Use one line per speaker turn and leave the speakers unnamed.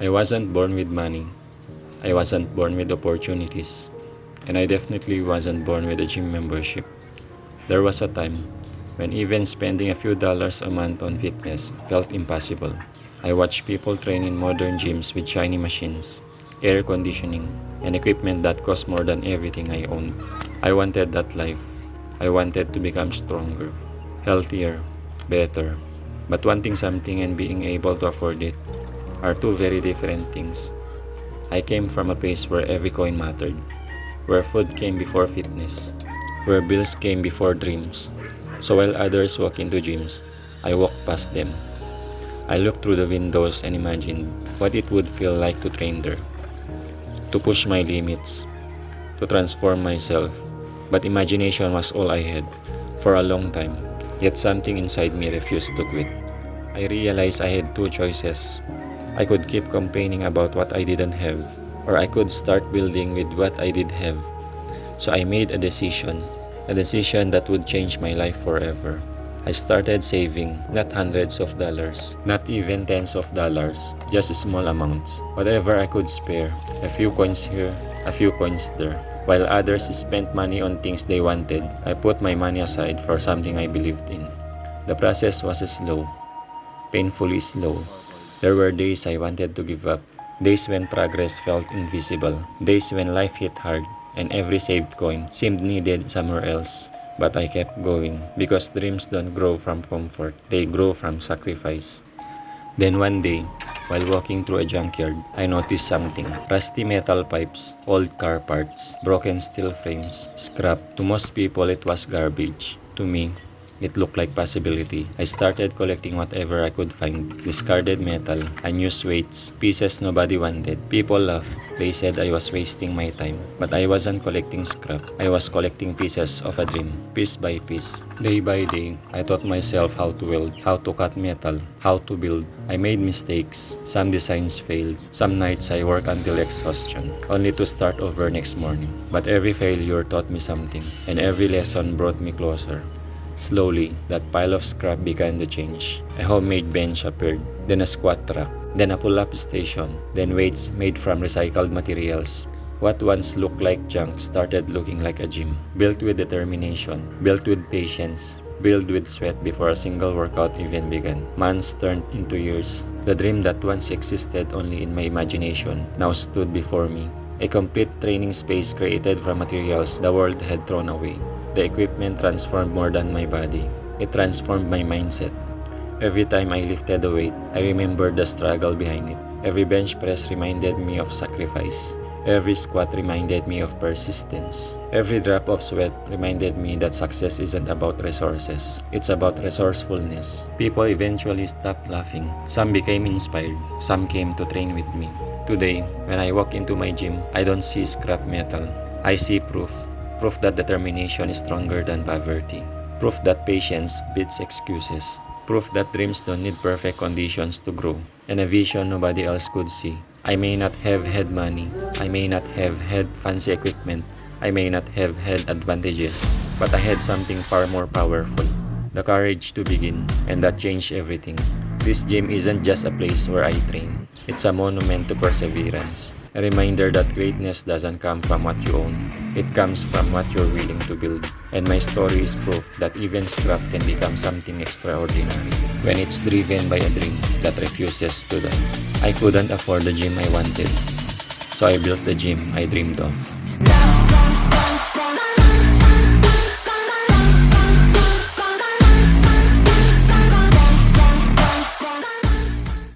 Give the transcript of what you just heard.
I wasn't born with money. I wasn't born with opportunities. And I definitely wasn't born with a gym membership. There was a time when even spending a few dollars a month on fitness felt impossible. I watched people train in modern gyms with shiny machines, air conditioning, and equipment that cost more than everything I owned. I wanted that life. I wanted to become stronger, healthier, better. But wanting something and being able to afford it are two very different things. I came from a place where every coin mattered, where food came before fitness, where bills came before dreams. So while others walk into gyms, I walked past them. I looked through the windows and imagined what it would feel like to train there, to push my limits, to transform myself. But imagination was all I had for a long time, yet something inside me refused to quit. I realized I had two choices. I could keep complaining about what I didn't have, or I could start building with what I did have. So I made a decision that would change my life forever. I started saving, not hundreds of dollars, not even tens of dollars, just small amounts. Whatever I could spare, a few coins here, a few coins there. While others spent money on things they wanted, I put my money aside for something I believed in. The process was slow, painfully slow. There were days I wanted to give up, days when progress felt invisible, days when life hit hard and every saved coin seemed needed somewhere else. But I kept going because dreams don't grow from comfort, they grow from sacrifice. Then one day, while walking through a junkyard, I noticed something. Rusty metal pipes, old car parts, broken steel frames, scrap. To most people it was garbage. To me, it looked like possibility. I started collecting whatever I could find. Discarded metal, unused weights, pieces nobody wanted. People laughed. They said I was wasting my time. But I wasn't collecting scrap. I was collecting pieces of a dream, piece by piece. Day by day, I taught myself how to weld, how to cut metal, how to build. I made mistakes. Some designs failed. Some nights I worked until exhaustion, only to start over next morning. But every failure taught me something, and every lesson brought me closer. Slowly, that pile of scrap began to change. A homemade bench appeared, then a squat rack, then a pull-up station, then weights made from recycled materials. What once looked like junk started looking like a gym, built with determination, built with patience, built with sweat before a single workout even began. Months turned into years. The dream that once existed only in my imagination now stood before me. A complete training space created from materials the world had thrown away. The equipment transformed more than my body. It transformed my mindset. Every time I lifted a weight, I remembered the struggle behind it. Every bench press reminded me of sacrifice. Every squat reminded me of persistence. Every drop of sweat reminded me that success isn't about resources. It's about resourcefulness. People eventually stopped laughing. Some became inspired. Some came to train with me. Today, when I walk into my gym, I don't see scrap metal. I see proof. Proof that determination is stronger than poverty. Proof that patience beats excuses. Proof that dreams don't need perfect conditions to grow. And a vision nobody else could see. I may not have had money. I may not have had fancy equipment. I may not have had advantages. But I had something far more powerful. The courage to begin. And that changed everything. This gym isn't just a place where I train. It's a monument to perseverance. A reminder that greatness doesn't come from what you own. It comes from what you're willing to build. And my story is proof that even scrap can become something extraordinary when it's driven by a dream that refuses to die. I couldn't afford the gym I wanted, so I built the gym I dreamed of.